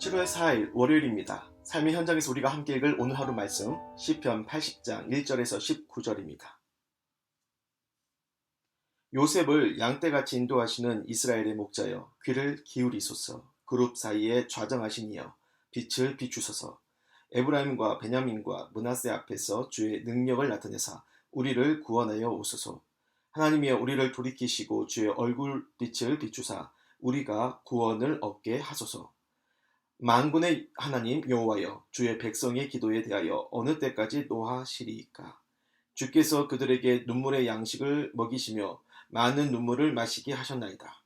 7월 4일 월요일입니다. 삶의 현장에서 우리가 함께 읽을 오늘 하루 말씀 시편 80장 1절에서 19절입니다. 요셉을 양떼같이 인도하시는 이스라엘의 목자여 귀를 기울이소서. 그룹 사이에 좌정하신 이여 빛을 비추소서. 에브라임과 베냐민과 므낫세 앞에서 주의 능력을 나타내사 우리를 구원하여 오소서. 하나님이여 우리를 돌이키시고 주의 얼굴빛을 비추사 우리가 구원을 얻게 하소서. 만군의 하나님 여호와여 주의 백성의 기도에 대하여 어느 때까지 노하시리이까. 주께서 그들에게 눈물의 양식을 먹이시며 많은 눈물을 마시게 하셨나이다.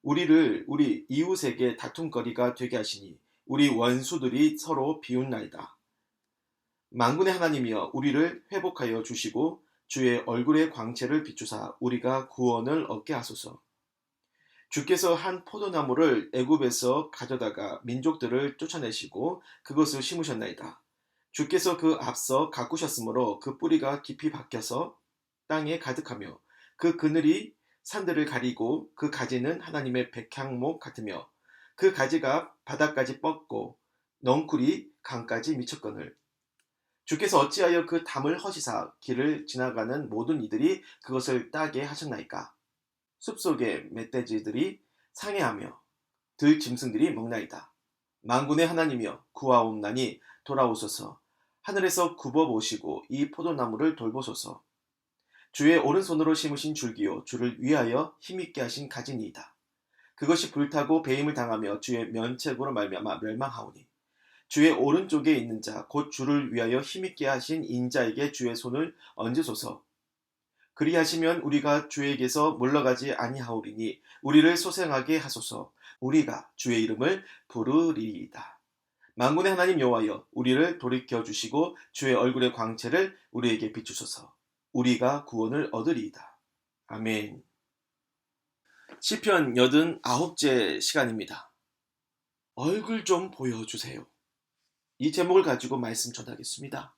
우리를 우리 이웃에게 다툼거리가 되게 하시니 우리 원수들이 서로 비웃나이다. 만군의 하나님이여 우리를 회복하여 주시고 주의 얼굴의 광채를 비추사 우리가 구원을 얻게 하소서. 주께서 한 포도나무를 애굽에서 가져다가 민족들을 쫓아내시고 그것을 심으셨나이다. 주께서 그 앞서 가꾸셨으므로 그 뿌리가 깊이 박혀서 땅에 가득하며 그 그늘이 산들을 가리고 그 가지는 하나님의 백향목 같으며 그 가지가 바닥까지 뻗고 넝쿨이 강까지 미쳤거늘. 주께서 어찌하여 그 담을 허시사 길을 지나가는 모든 이들이 그것을 따게 하셨나이까. 숲속의 멧돼지들이 상해하며 들짐승들이 먹나이다. 만군의 하나님이여 구하옵나니 돌아오소서. 하늘에서 굽어보시고 이 포도나무를 돌보소서. 주의 오른손으로 심으신 줄기요 주를 위하여 힘있게 하신 가지니이다. 그것이 불타고 배임을 당하며 주의 면책으로 말미암아 멸망하오니 주의 오른쪽에 있는 자 곧 주를 위하여 힘있게 하신 인자에게 주의 손을 얹으소서. 그리하시면 우리가 주에게서 물러가지 아니하오리니 우리를 소생하게 하소서. 우리가 주의 이름을 부르리이다. 만군의 하나님 여호와여 우리를 돌이켜 주시고 주의 얼굴의 광채를 우리에게 비추소서. 우리가 구원을 얻으리이다. 아멘. 시편 89째 시간입니다. 얼굴 좀 보여주세요. 이 제목을 가지고 말씀 전하겠습니다.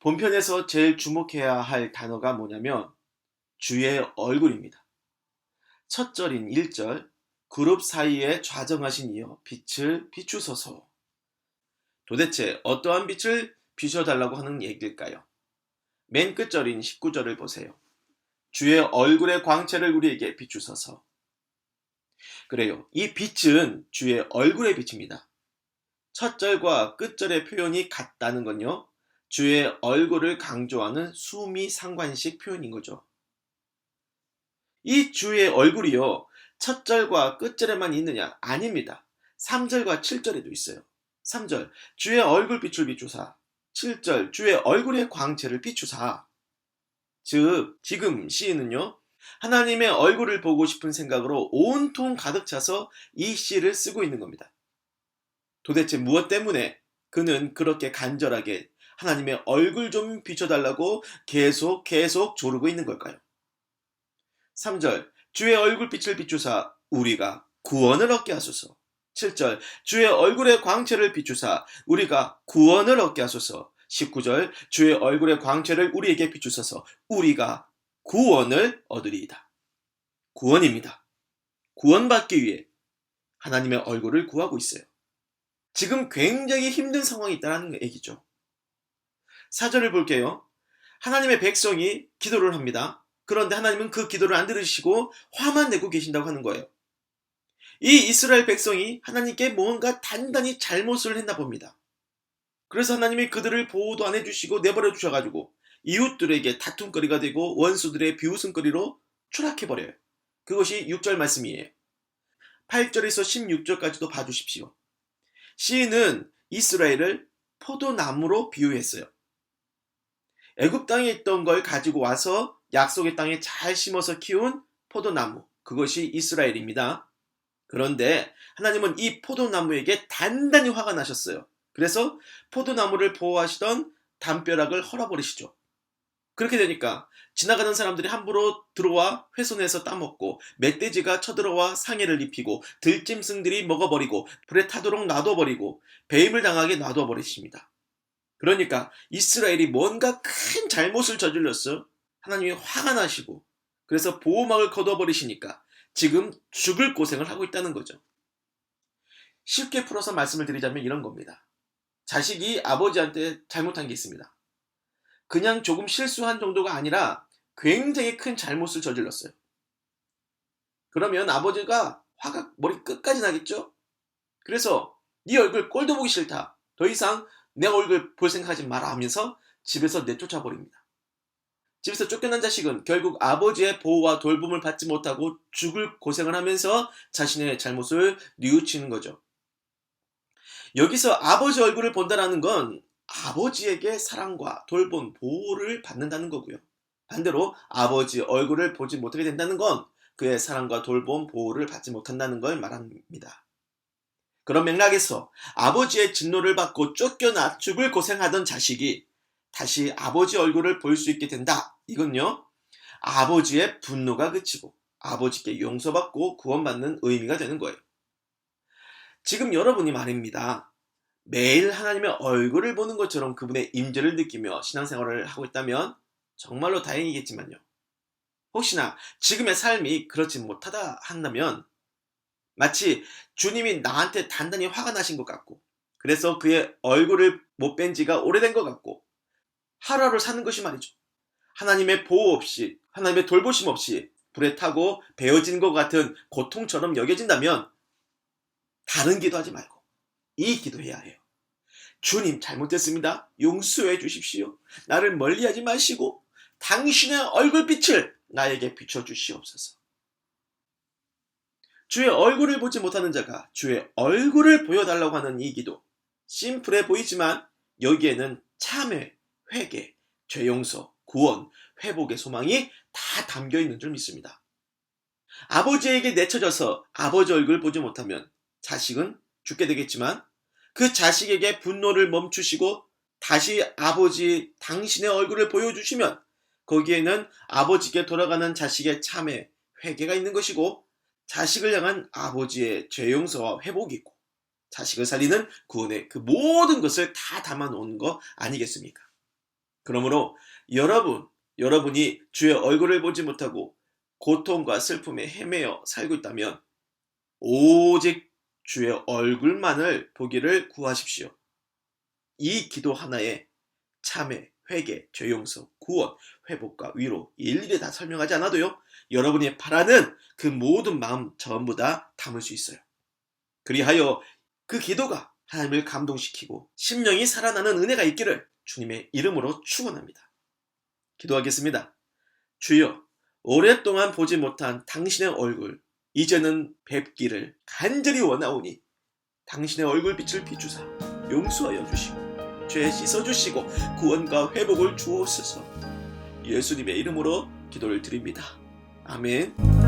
본편에서 제일 주목해야 할 단어가 뭐냐면 주의 얼굴입니다. 첫 절인 1절 그룹 사이에 좌정하신 이여 빛을 비추소서. 도대체 어떠한 빛을 비춰달라고 하는 얘기일까요? 맨 끝절인 19절을 보세요. 주의 얼굴의 광채를 우리에게 비추소서. 그래요. 이 빛은 주의 얼굴의 빛입니다. 첫 절과 끝절의 표현이 같다는 건요. 주의 얼굴을 강조하는 수미상관식 표현인 거죠. 이 주의 얼굴이요. 첫 절과 끝절에만 있느냐? 아닙니다. 3절과 7절에도 있어요. 3절 주의 얼굴빛을 비추사. 7절 주의 얼굴의 광채를 비추사. 즉 지금 시인은요. 하나님의 얼굴을 보고 싶은 생각으로 온통 가득 차서 이 시를 쓰고 있는 겁니다. 도대체 무엇 때문에 그는 그렇게 간절하게 하나님의 얼굴 좀 비춰달라고 계속 조르고 있는 걸까요? 3절 주의 얼굴빛을 비추사 우리가 구원을 얻게 하소서. 7절 주의 얼굴의 광채를 비추사 우리가 구원을 얻게 하소서. 19절 주의 얼굴의 광채를 우리에게 비추소서. 우리가 구원을 얻으리이다. 구원입니다. 구원받기 위해 하나님의 얼굴을 구하고 있어요. 지금 굉장히 힘든 상황이 있다는 얘기죠. 4절을 볼게요. 하나님의 백성이 기도를 합니다. 그런데 하나님은 그 기도를 안 들으시고 화만 내고 계신다고 하는 거예요. 이 이스라엘 백성이 하나님께 뭔가 단단히 잘못을 했나 봅니다. 그래서 하나님이 그들을 보호도 안 해주시고 내버려 주셔가지고 이웃들에게 다툼거리가 되고 원수들의 비웃음거리로 추락해버려요. 그것이 6절 말씀이에요. 8절에서 16절까지도 봐주십시오. 시인은 이스라엘을 포도나무로 비유했어요. 애굽 땅에 있던 걸 가지고 와서 약속의 땅에 잘 심어서 키운 포도나무, 그것이 이스라엘입니다. 그런데 하나님은 이 포도나무에게 단단히 화가 나셨어요. 그래서 포도나무를 보호하시던 담벼락을 헐어버리시죠. 그렇게 되니까 지나가는 사람들이 함부로 들어와 훼손해서 따먹고 멧돼지가 쳐들어와 상해를 입히고 들짐승들이 먹어버리고 불에 타도록 놔둬버리고 배임을 당하게 놔둬버리십니다. 그러니까 이스라엘이 뭔가 큰 잘못을 저질렀어. 하나님이 화가 나시고 그래서 보호막을 걷어버리시니까 지금 죽을 고생을 하고 있다는 거죠. 쉽게 풀어서 말씀을 드리자면 이런 겁니다. 자식이 아버지한테 잘못한 게 있습니다. 그냥 조금 실수한 정도가 아니라 굉장히 큰 잘못을 저질렀어요. 그러면 아버지가 화가 머리 끝까지 나겠죠? 그래서 네 얼굴 꼴도 보기 싫다. 더 이상 내 얼굴 볼 생각하지 마라 하면서 집에서 내쫓아 버립니다. 집에서 쫓겨난 자식은 결국 아버지의 보호와 돌봄을 받지 못하고 죽을 고생을 하면서 자신의 잘못을 뉘우치는 거죠. 여기서 아버지 얼굴을 본다는 건 아버지에게 사랑과 돌봄, 보호를 받는다는 거고요. 반대로 아버지 얼굴을 보지 못하게 된다는 건 그의 사랑과 돌봄, 보호를 받지 못한다는 걸 말합니다. 그런 맥락에서 아버지의 진노를 받고 쫓겨나 죽을 고생하던 자식이 다시 아버지 얼굴을 볼 수 있게 된다. 이건요, 아버지의 분노가 그치고 아버지께 용서받고 구원받는 의미가 되는 거예요. 지금 여러분이 말입니다. 매일 하나님의 얼굴을 보는 것처럼 그분의 임재를 느끼며 신앙생활을 하고 있다면 정말로 다행이겠지만요. 혹시나 지금의 삶이 그렇지 못하다 한다면 마치 주님이 나한테 단단히 화가 나신 것 같고, 그래서 그의 얼굴을 못 뵌 지가 오래된 것 같고, 하루하루 사는 것이 말이죠, 하나님의 보호 없이, 하나님의 돌보심 없이 불에 타고 베어진 것 같은 고통처럼 여겨진다면 다른 기도하지 말고 이 기도해야 해요. 주님, 잘못했습니다. 용서해 주십시오. 나를 멀리하지 마시고 당신의 얼굴빛을 나에게 비춰주시옵소서. 주의 얼굴을 보지 못하는 자가 주의 얼굴을 보여달라고 하는 이 기도, 심플해 보이지만 여기에는 참회, 회개, 죄용서, 구원, 회복의 소망이 다 담겨있는 줄 믿습니다. 아버지에게 내쳐져서 아버지 얼굴을 보지 못하면 자식은 죽게 되겠지만, 그 자식에게 분노를 멈추시고 다시 아버지 당신의 얼굴을 보여주시면 거기에는 아버지께 돌아가는 자식의 참회, 회개가 있는 것이고, 자식을 향한 아버지의 죄용서와 회복이 있고, 자식을 살리는 구원의 그 모든 것을 다 담아놓은 거 아니겠습니까? 그러므로 여러분이 주의 얼굴을 보지 못하고 고통과 슬픔에 헤매어 살고 있다면 오직 주의 얼굴만을 보기를 구하십시오. 이 기도 하나에 참회, 회개, 죄용서, 구원, 회복과 위로 일일이 다 설명하지 않아도요, 여러분이 바라는 그 모든 마음 전부 다 담을 수 있어요. 그리하여 그 기도가 하나님을 감동시키고 심령이 살아나는 은혜가 있기를 주님의 이름으로 축원합니다. 기도하겠습니다. 주여, 오랫동안 보지 못한 당신의 얼굴, 이제는 뵙기를 간절히 원하오니 당신의 얼굴빛을 비추사 용서하여 주시고 죄 씻어주시고 구원과 회복을 주옵소서. 예수님의 이름으로 기도를 드립니다. 아멘.